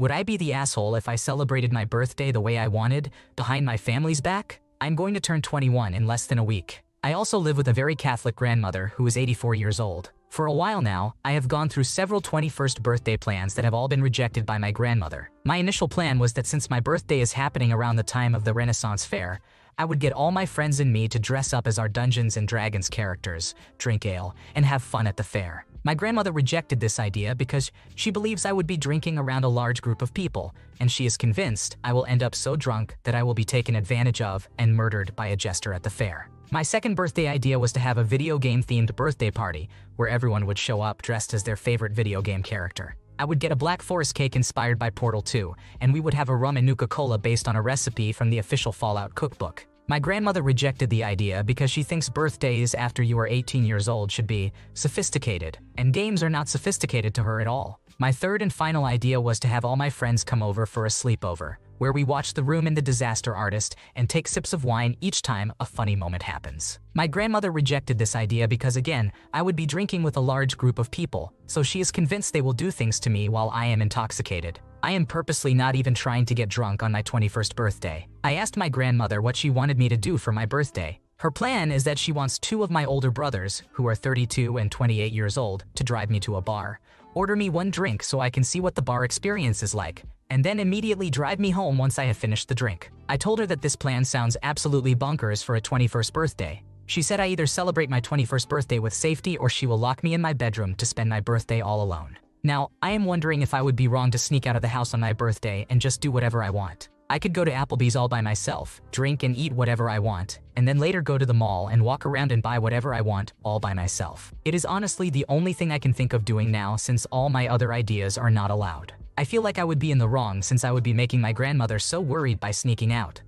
Would I be the asshole if I celebrated my birthday the way I wanted, behind my family's back? I'm going to turn 21 in less than a week. I also live with a very Catholic grandmother who is 84 years old. For a while now, I have gone through several 21st birthday plans that have all been rejected by my grandmother. My initial plan was that since my birthday is happening around the time of the Renaissance Fair, I would get all my friends and me to dress up as our Dungeons and Dragons characters, drink ale, and have fun at the fair. My grandmother rejected this idea because she believes I would be drinking around a large group of people, and she is convinced I will end up so drunk that I will be taken advantage of and murdered by a jester at the fair. My second birthday idea was to have a video game-themed birthday party where everyone would show up dressed as their favorite video game character. I would get a Black Forest cake inspired by Portal 2, and we would have a rum and Nuka-Cola based on a recipe from the official Fallout cookbook. My grandmother rejected the idea because she thinks birthdays after you are 18 years old should be sophisticated, and games are not sophisticated to her at all. My third and final idea was to have all my friends come over for a sleepover, where we watch The Room and The Disaster Artist and take sips of wine each time a funny moment happens. My grandmother rejected this idea because, again, I would be drinking with a large group of people, so she is convinced they will do things to me while I am intoxicated. I am purposely not even trying to get drunk on my 21st birthday. I asked my grandmother what she wanted me to do for my birthday. Her plan is that she wants two of my older brothers, who are 32 and 28 years old, to drive me to a bar, order me one drink so I can see what the bar experience is like, and then immediately drive me home once I have finished the drink. I told her that this plan sounds absolutely bonkers for a 21st birthday. She said I either celebrate my 21st birthday with safety or she will lock me in my bedroom to spend my birthday all alone. Now, I am wondering if I would be wrong to sneak out of the house on my birthday and just do whatever I want. I could go to Applebee's all by myself, drink and eat whatever I want, and then later go to the mall and walk around and buy whatever I want all by myself. It is honestly the only thing I can think of doing now since all my other ideas are not allowed. I feel like I would be in the wrong since I would be making my grandmother so worried by sneaking out.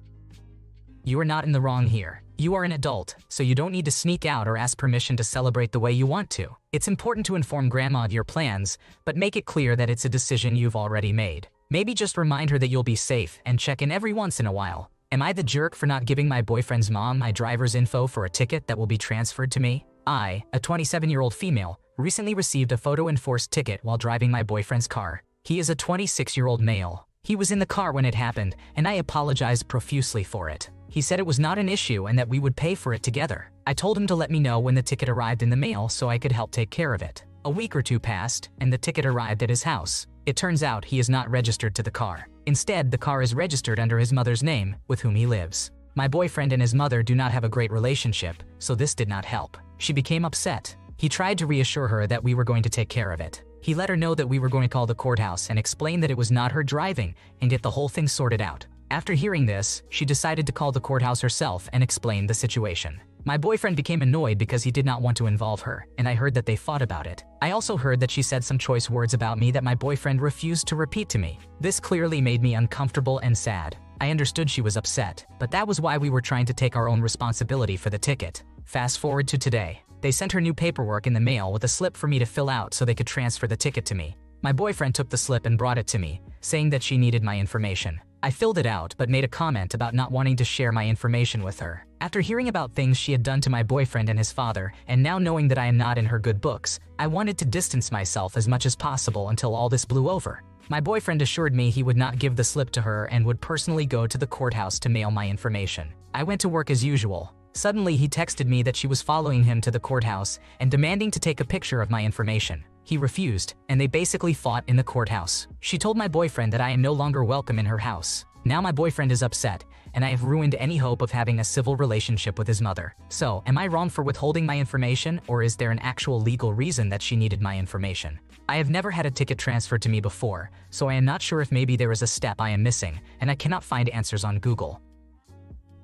You are not in the wrong here. You are an adult, so you don't need to sneak out or ask permission to celebrate the way you want to. It's important to inform grandma of your plans, but make it clear that it's a decision you've already made. Maybe just remind her that you'll be safe and check in every once in a while. Am I the jerk for not giving my boyfriend's mom my driver's info for a ticket that will be transferred to me? I, a 27-year-old female, recently received a photo-enforced ticket while driving my boyfriend's car. He is a 26-year-old male. He was in the car when it happened, and I apologized profusely for it. He said it was not an issue and that we would pay for it together. I told him to let me know when the ticket arrived in the mail so I could help take care of it. A week or two passed, and the ticket arrived at his house. It turns out he is not registered to the car. Instead, the car is registered under his mother's name, with whom he lives. My boyfriend and his mother do not have a great relationship, so this did not help. She became upset. He tried to reassure her that we were going to take care of it. He let her know that we were going to call the courthouse and explain that it was not her driving and get the whole thing sorted out. After hearing this, she decided to call the courthouse herself and explain the situation. My boyfriend became annoyed because he did not want to involve her, and I heard that they fought about it. I also heard that she said some choice words about me that my boyfriend refused to repeat to me. This clearly made me uncomfortable and sad. I understood she was upset, but that was why we were trying to take our own responsibility for the ticket. Fast forward to today. They sent her new paperwork in the mail with a slip for me to fill out so they could transfer the ticket to me. My boyfriend took the slip and brought it to me, saying that she needed my information. I filled it out but made a comment about not wanting to share my information with her. After hearing about things she had done to my boyfriend and his father, and now knowing that I am not in her good books, I wanted to distance myself as much as possible until all this blew over. My boyfriend assured me he would not give the slip to her and would personally go to the courthouse to mail my information. I went to work as usual. Suddenly, he texted me that she was following him to the courthouse and demanding to take a picture of my information. He refused, and they basically fought in the courthouse. She told my boyfriend that I am no longer welcome in her house. Now my boyfriend is upset, and I have ruined any hope of having a civil relationship with his mother. So, am I wrong for withholding my information, or is there an actual legal reason that she needed my information? I have never had a ticket transferred to me before, so I am not sure if maybe there is a step I am missing, and I cannot find answers on Google.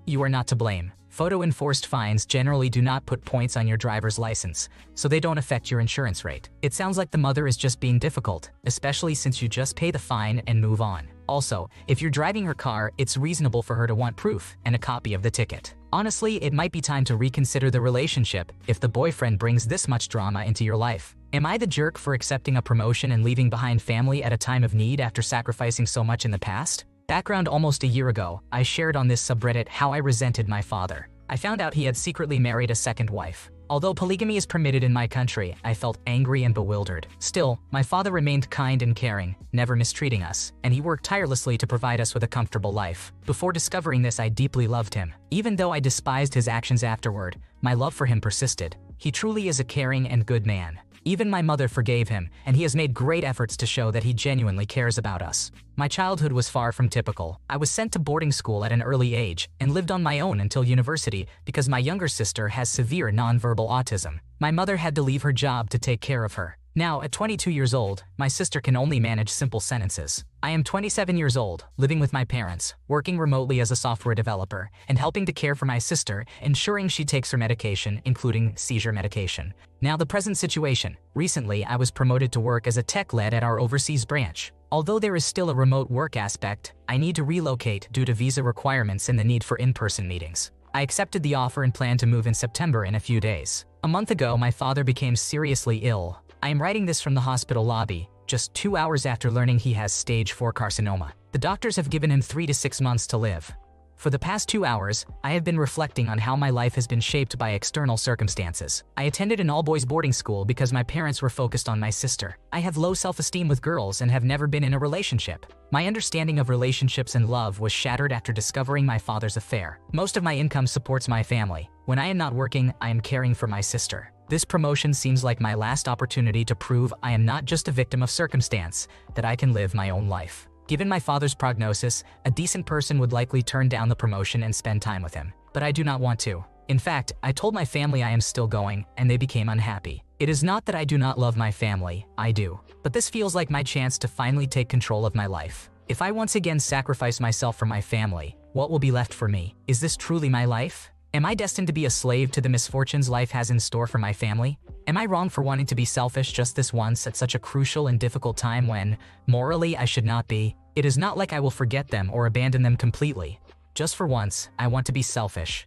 You are not to blame. Photo-enforced fines generally do not put points on your driver's license, so they don't affect your insurance rate. It sounds like the mother is just being difficult, especially since you just pay the fine and move on. Also, if you're driving her car, it's reasonable for her to want proof and a copy of the ticket. Honestly, it might be time to reconsider the relationship if the boyfriend brings this much drama into your life. Am I the jerk for accepting a promotion and leaving behind family at a time of need after sacrificing so much in the past? Background: almost a year ago, I shared on this subreddit how I resented my father. I found out he had secretly married a second wife. Although polygamy is permitted in my country, I felt angry and bewildered. Still, my father remained kind and caring, never mistreating us, and he worked tirelessly to provide us with a comfortable life. Before discovering this, I deeply loved him. Even though I despised his actions afterward, my love for him persisted. He truly is a caring and good man. Even my mother forgave him, and he has made great efforts to show that he genuinely cares about us. My childhood was far from typical. I was sent to boarding school at an early age and lived on my own until university because my younger sister has severe nonverbal autism. My mother had to leave her job to take care of her. Now, at 22 years old, my sister can only manage simple sentences. I am 27 years old, living with my parents, working remotely as a software developer, and helping to care for my sister, ensuring she takes her medication, including seizure medication. Now, the present situation. Recently, I was promoted to work as a tech lead at our overseas branch. Although there is still a remote work aspect, I need to relocate due to visa requirements and the need for in-person meetings. I accepted the offer and plan to move in September in a few days. A month ago, my father became seriously ill. I am writing this from the hospital lobby, just 2 hours after learning he has stage 4 carcinoma. The doctors have given him 3 to 6 months to live. For the past 2 hours, I have been reflecting on how my life has been shaped by external circumstances. I attended an all-boys boarding school because my parents were focused on my sister. I have low self-esteem with girls and have never been in a relationship. My understanding of relationships and love was shattered after discovering my father's affair. Most of my income supports my family. When I am not working, I am caring for my sister. This promotion seems like my last opportunity to prove I am not just a victim of circumstance, that I can live my own life. Given my father's prognosis, a decent person would likely turn down the promotion and spend time with him. But I do not want to. In fact, I told my family I am still going, and they became unhappy. It is not that I do not love my family, I do. But this feels like my chance to finally take control of my life. If I once again sacrifice myself for my family, what will be left for me? Is this truly my life? Am I destined to be a slave to the misfortunes life has in store for my family? Am I wrong for wanting to be selfish just this once at such a crucial and difficult time when, morally, I should not be? It is not like I will forget them or abandon them completely. Just for once, I want to be selfish.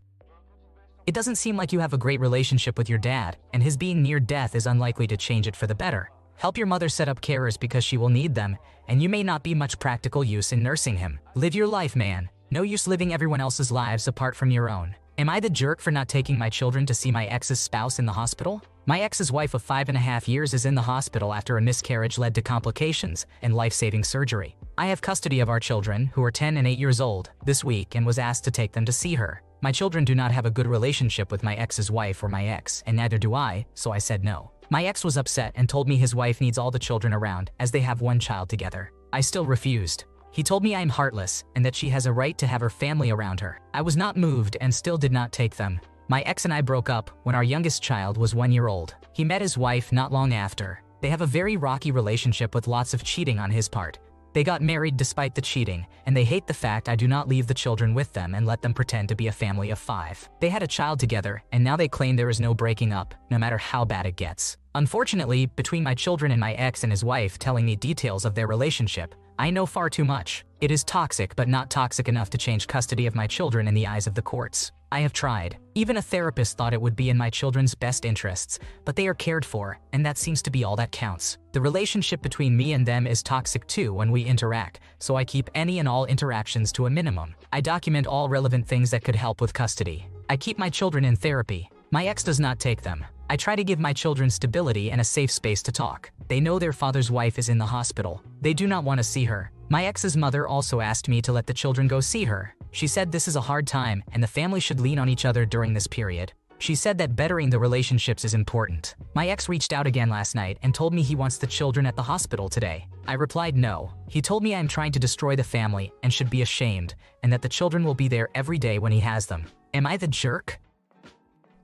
It doesn't seem like you have a great relationship with your dad, and his being near death is unlikely to change it for the better. Help your mother set up carers because she will need them, and you may not be much practical use in nursing him. Live your life, man. No use living everyone else's lives apart from your own. Am I the jerk for not taking my children to see my ex's spouse in the hospital? My ex's wife of 5.5 years is in the hospital after a miscarriage led to complications and life-saving surgery. I have custody of our children, who are 10 and 8 years old, this week and was asked to take them to see her. My children do not have a good relationship with my ex's wife or my ex, and neither do I, so I said no. My ex was upset and told me his wife needs all the children around, as they have one child together. I still refused. He told me I am heartless and that she has a right to have her family around her. I was not moved and still did not take them. My ex and I broke up when our youngest child was 1 year old. He met his wife not long after. They have a very rocky relationship with lots of cheating on his part. They got married despite the cheating, and they hate the fact I do not leave the children with them and let them pretend to be a family of 5. They had a child together, and now they claim there is no breaking up, no matter how bad it gets. Unfortunately, between my children and my ex and his wife telling me details of their relationship, I know far too much. It is toxic, but not toxic enough to change custody of my children in the eyes of the courts. I have tried. Even a therapist thought it would be in my children's best interests, but they are cared for, and that seems to be all that counts. The relationship between me and them is toxic too when we interact, so I keep any and all interactions to a minimum. I document all relevant things that could help with custody. I keep my children in therapy. My ex does not take them. I try to give my children stability and a safe space to talk. They know their father's wife is in the hospital. They do not want to see her. My ex's mother also asked me to let the children go see her. She said this is a hard time and the family should lean on each other during this period. She said that bettering the relationships is important. My ex reached out again last night and told me he wants the children at the hospital today. I replied no. He told me I am trying to destroy the family and should be ashamed, and that the children will be there every day when he has them. Am I the jerk?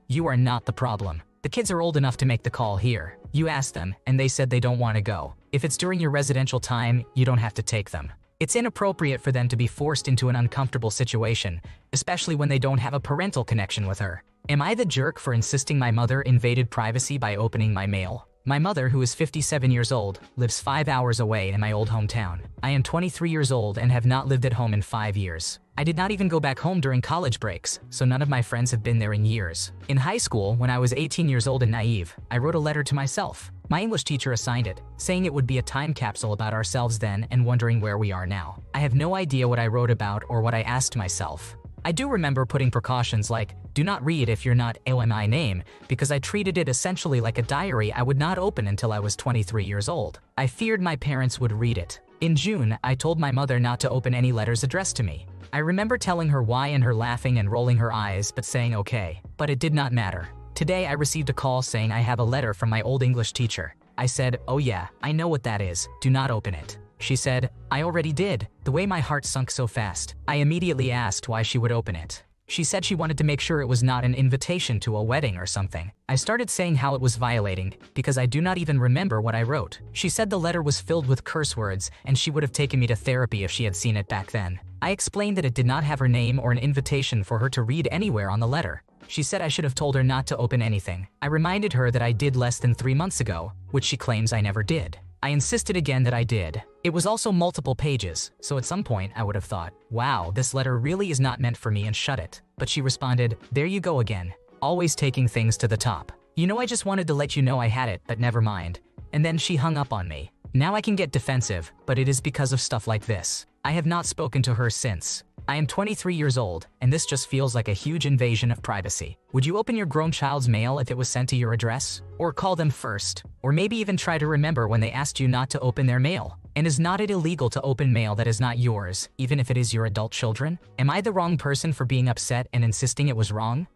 You are not the problem. The kids are old enough to make the call here. You ask them, and they said they don't want to go. If it's during your residential time, you don't have to take them. It's inappropriate for them to be forced into an uncomfortable situation, especially when they don't have a parental connection with her. Am I the jerk for insisting my mother invaded privacy by opening my mail? My mother, who is 57 years old, lives 5 hours away in my old hometown. I am 23 years old and have not lived at home in 5 years. I did not even go back home during college breaks, so none of my friends have been there in years. In high school, when I was 18 years old and naive, I wrote a letter to myself. My English teacher assigned it, saying it would be a time capsule about ourselves then and wondering where we are now. I have no idea what I wrote about or what I asked myself. I do remember putting precautions like, do not read if you're not my name, because I treated it essentially like a diary I would not open until I was 23 years old. I feared my parents would read it. In June, I told my mother not to open any letters addressed to me. I remember telling her why and her laughing and rolling her eyes but saying okay. But it did not matter. Today I received a call saying I have a letter from my old English teacher. I said, oh yeah, I know what that is, do not open it. She said, I already did. The way my heart sunk so fast, I immediately asked why she would open it. She said she wanted to make sure it was not an invitation to a wedding or something. I started saying how it was violating, because I do not even remember what I wrote. She said the letter was filled with curse words and she would have taken me to therapy if she had seen it back then. I explained that it did not have her name or an invitation for her to read anywhere on the letter. She said I should have told her not to open anything. I reminded her that I did less than 3 months ago, which she claims I never did. I insisted again that I did. It was also multiple pages, so at some point I would have thought, wow, this letter really is not meant for me and shut it. But she responded, there you go again. Always taking things to the top. You know, I just wanted to let you know I had it, but never mind. And then she hung up on me. Now I can get defensive, but it is because of stuff like this. I have not spoken to her since. I am 23 years old, and this just feels like a huge invasion of privacy. Would you open your grown child's mail if it was sent to your address? Or call them first? Or maybe even try to remember when they asked you not to open their mail? And is not it illegal to open mail that is not yours, even if it is your adult children? Am I the wrong person for being upset and insisting it was wrong?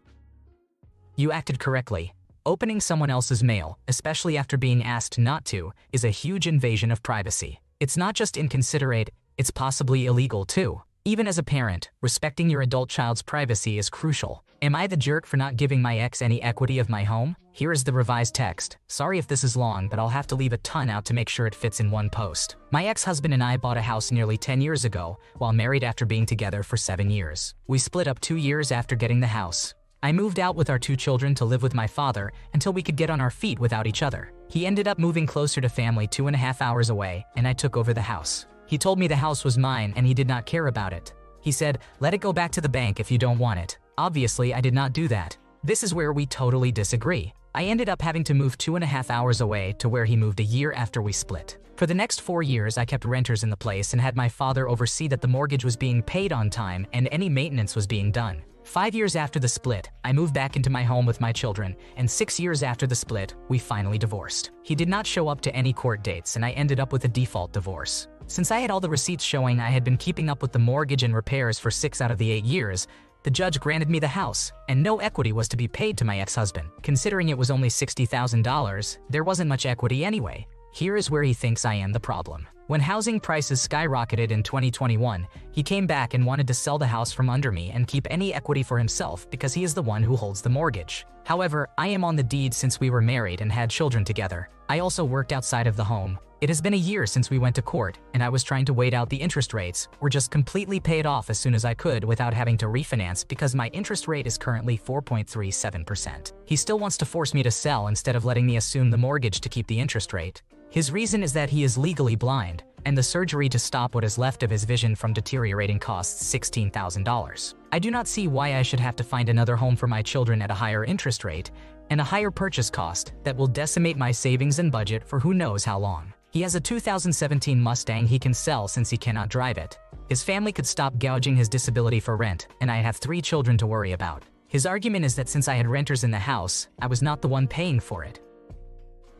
You acted correctly. Opening someone else's mail, especially after being asked not to, is a huge invasion of privacy. It's not just inconsiderate, it's possibly illegal too. Even as a parent, respecting your adult child's privacy is crucial. Am I the jerk for not giving my ex any equity of my home? Here is the revised text. Sorry if this is long, but I'll have to leave a ton out to make sure it fits in one post. My ex-husband and I bought a house nearly 10 years ago, while married after being together for 7 years. We split up 2 years after getting the house. I moved out with our 2 children to live with my father until we could get on our feet without each other. He ended up moving closer to family 2.5 hours away, and I took over the house. He told me the house was mine and he did not care about it. He said, let it go back to the bank if you don't want it. Obviously, I did not do that. This is where we totally disagree. I ended up having to move 2.5 hours away to where he moved a year after we split. For the next 4 years, I kept renters in the place and had my father oversee that the mortgage was being paid on time and any maintenance was being done. 5 years after the split, I moved back into my home with my children, and 6 years after the split, we finally divorced. He did not show up to any court dates and I ended up with a default divorce. Since I had all the receipts showing I had been keeping up with the mortgage and repairs for 6 out of the 8 years, the judge granted me the house, and no equity was to be paid to my ex-husband. Considering it was only $60,000, there wasn't much equity anyway. Here is where he thinks I am the problem. When housing prices skyrocketed in 2021, he came back and wanted to sell the house from under me and keep any equity for himself because he is the one who holds the mortgage. However, I am on the deed since we were married and had children together. I also worked outside of the home. It has been a year since we went to court, and I was trying to wait out the interest rates, or just completely pay it off as soon as I could without having to refinance because my interest rate is currently 4.37%. He still wants to force me to sell instead of letting me assume the mortgage to keep the interest rate. His reason is that he is legally blind, and the surgery to stop what is left of his vision from deteriorating costs $16,000. I do not see why I should have to find another home for my children at a higher interest rate and a higher purchase cost that will decimate my savings and budget for who knows how long. He has a 2017 Mustang he can sell since he cannot drive it. His family could stop gouging his disability for rent, and I have 3 children to worry about. His argument is that since I had renters in the house, I was not the one paying for it.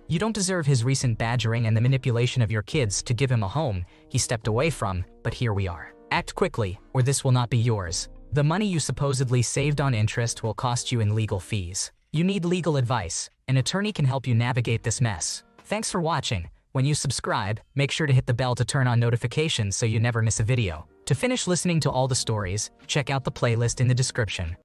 You don't deserve his recent badgering and the manipulation of your kids to give him a home he stepped away from, but here we are. Act quickly, or this will not be yours. The money you supposedly saved on interest will cost you in legal fees. You need legal advice. An attorney can help you navigate this mess. Thanks for watching. When you subscribe, make sure to hit the bell to turn on notifications so you never miss a video. To finish listening to all the stories, check out the playlist in the description.